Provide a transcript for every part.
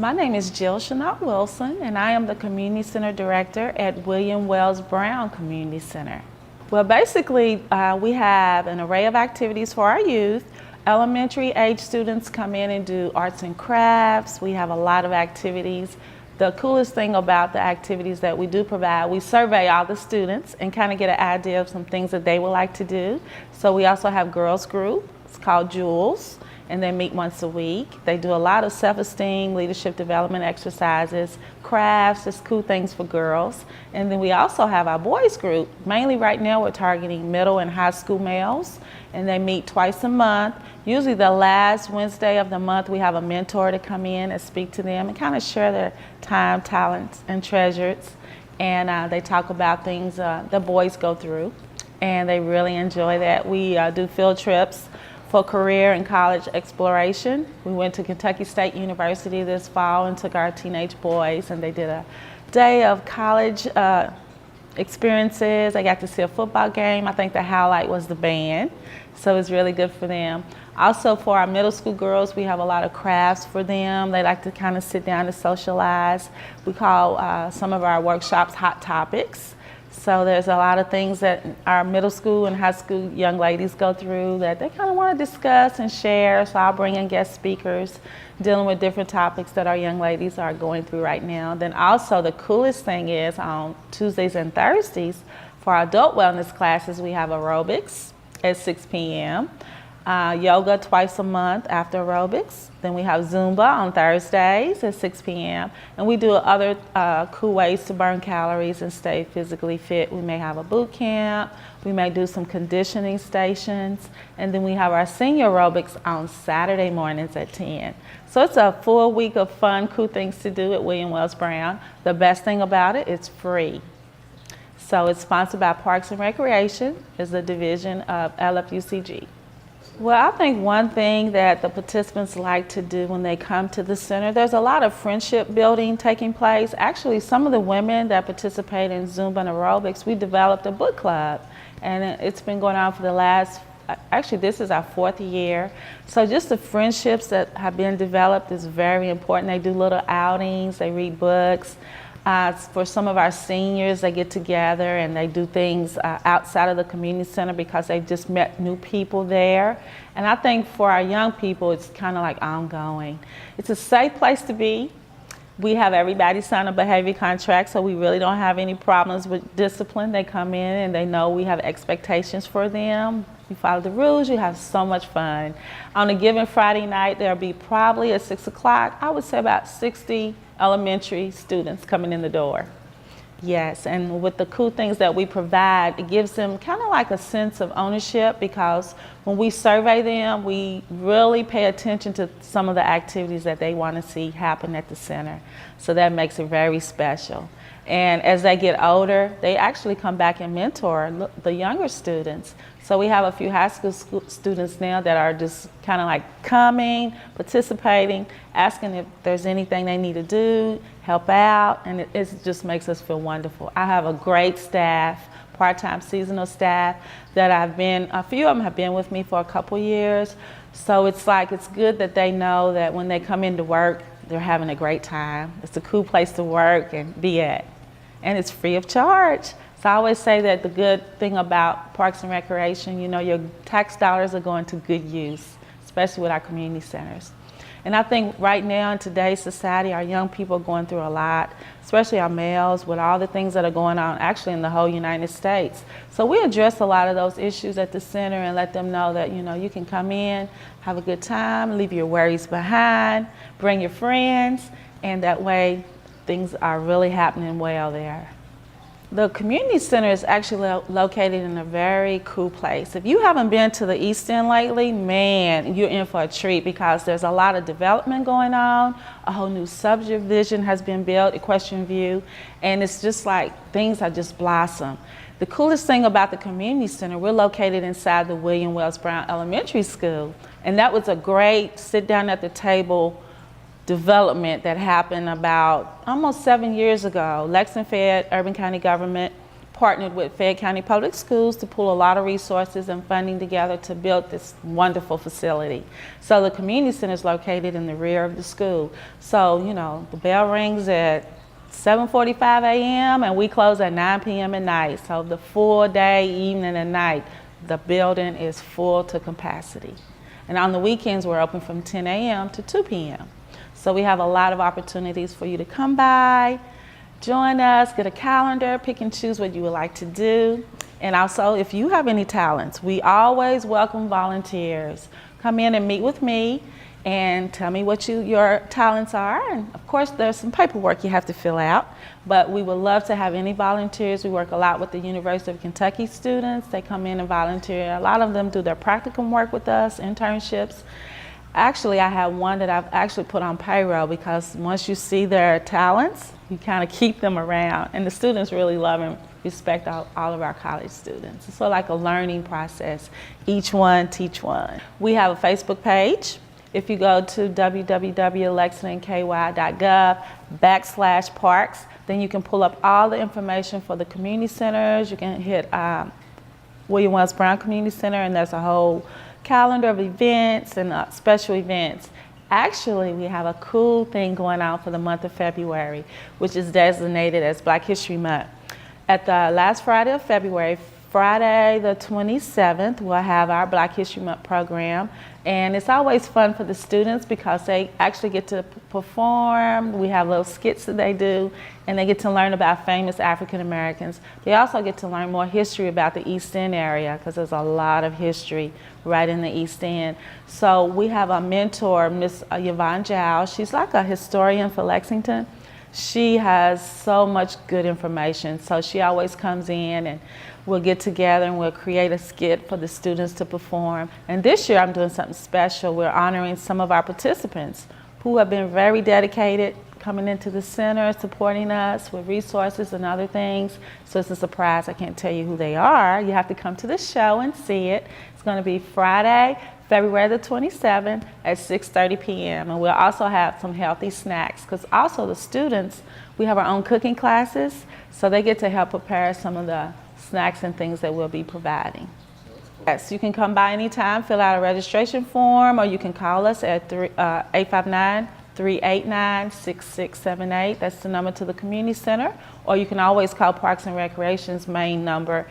My name is Jill Chanel Wilson, and I am the Community Center Director at William Wells Brown Community Center. Well, basically, we have an array of activities for our youth. Elementary age students come in and do arts and crafts. We have a lot of activities. The coolest thing about the activities that we do provide, we survey all the students and kind of get an idea of some things that they would like to do. So we also have girls group, it's called Jewels, and they meet once a week. They do a lot of self-esteem, leadership development exercises, crafts, just cool things for girls. And then we also have our boys group. Mainly right now we're targeting middle and high school males, and they meet twice a month. Usually the last Wednesday of the month we have a mentor to come in and speak to them and kind of share their time, talents, and treasures. And they talk about things the boys go through, and they really enjoy that. We do field trips for career and college exploration. We went to Kentucky State University this fall and took our teenage boys, and they did a day of college experiences. They got to see a football game. I think the highlight was the band, so it's really good for them. Also for our middle school girls, we have a lot of crafts for them. They like to kind of sit down and socialize. We call some of our workshops Hot Topics. So there's a lot of things that our middle school and high school young ladies go through that they kind of want to discuss and share. So I'll bring in guest speakers dealing with different topics that our young ladies are going through right now. Then also the coolest thing is on Tuesdays and Thursdays for our adult wellness classes, we have aerobics at 6 p.m. Yoga twice a month after aerobics. Then we have Zumba on Thursdays at 6 p.m. And we do other cool ways to burn calories and stay physically fit. We may have a boot camp. We may do some conditioning stations. And then we have our senior aerobics on Saturday mornings at 10. So it's a full week of fun, cool things to do at William Wells Brown. The best thing about it, it's free. So it's sponsored by Parks and Recreation, is a division of LFUCG. Well, I think one thing that the participants like to do when they come to the center, there's a lot of friendship building taking place. Actually, some of the women that participate in Zumba and aerobics, we developed a book club, and it's been going on for the last, actually this is our 4th year. So just the friendships that have been developed is very important. They do little outings, they read books. For some of our seniors, they get together and they do things outside of the community center because they've just met new people there. And I think for our young people, it's kind of like ongoing. It's a safe place to be. We have everybody sign a behavior contract, so we really don't have any problems with discipline. They come in and they know we have expectations for them. You follow the rules, you have so much fun. On a given Friday night, there'll be probably at 6 o'clock, I would say about 60 elementary students coming in the door. Yes, and with the cool things that we provide, it gives them kind of like a sense of ownership, because when we survey them, we really pay attention to some of the activities that they want to see happen at the center. So that makes it very special. And as they get older, they actually come back and mentor the younger students. So we have a few high school students now that are just kind of like coming, participating, asking if there's anything they need to do, help out, and it just makes us feel wonderful. I have a great staff, part-time seasonal staff that a few of them have been with me for a couple years. So it's good that they know that when they come into work, they're having a great time. It's a cool place to work and be at. And it's free of charge. So I always say that the good thing about Parks and Recreation, your tax dollars are going to good use, especially with our community centers. And I think right now in today's society, our young people are going through a lot, especially our males, with all the things that are going on actually in the whole United States. So we address a lot of those issues at the center and let them know that, you can come in, have a good time, leave your worries behind, bring your friends, and that way things are really happening well there. The community center is actually located in a very cool place. If you haven't been to the East End lately, man, you're in for a treat, because there's a lot of development going on. A whole new subdivision has been built, Equestrian View, and it's just like things are just blossom. The coolest thing about the community center, we're located inside the William Wells Brown Elementary School, and that was a great sit down at the table development that happened about almost 7 years ago. Lexington Fed Urban County Government partnered with Fayette County Public Schools to pull a lot of resources and funding together to build this wonderful facility. So the community center is located in the rear of the school. So, you know, the bell rings at 7:45 a.m. and we close at 9 p.m. at night. So the full day, evening and night, the building is full to capacity. And on the weekends, we're open from 10 a.m. to 2 p.m. So we have a lot of opportunities for you to come by, join us, get a calendar, pick and choose what you would like to do. And also, if you have any talents, we always welcome volunteers. Come in and meet with me and tell me what your talents are. And of course, there's some paperwork you have to fill out, but we would love to have any volunteers. We work a lot with the University of Kentucky students. They come in and volunteer. A lot of them do their practicum work with us, internships. Actually, I have one that I've actually put on payroll because once you see their talents, you kind of keep them around. And the students really love and respect all of our college students. It's sort of like a learning process. Each one, teach one. We have a Facebook page. If you go to www.lexingtonky.gov/parks, then you can pull up all the information for the community centers. You can hit William Wells Brown Community Center, and there's a whole calendar of events and special events. Actually, we have a cool thing going on for the month of February, which is designated as Black History Month. At the last Friday of February, Friday the 27th, we'll have our Black History Month program. And it's always fun for the students because they actually get to perform. We have little skits that they do, and they get to learn about famous African Americans. They also get to learn more history about the East End area because there's a lot of history right in the East End. So we have a mentor, Miss Yvonne Giles. She's like a historian for Lexington. She has so much good information. So she always comes in and we'll get together and we'll create a skit for the students to perform. And this year I'm doing something special. We're honoring some of our participants who have been very dedicated coming into the center, supporting us with resources and other things. So it's a surprise. I can't tell you who they are. You have to come to the show and see it. It's going to be Friday, February the 27th at 6:30 p.m. And we'll also have some healthy snacks because also the students, we have our own cooking classes, so they get to help prepare some of the snacks and things that we'll be providing. Yes, you can come by anytime, fill out a registration form, or you can call us at 859-389-6678. That's the number to the community center. Or you can always call Parks and Recreation's main number,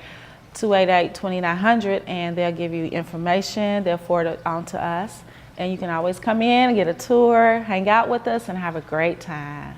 288-2900, and they'll give you information. They'll forward it on to us. And you can always come in and get a tour, hang out with us, and have a great time.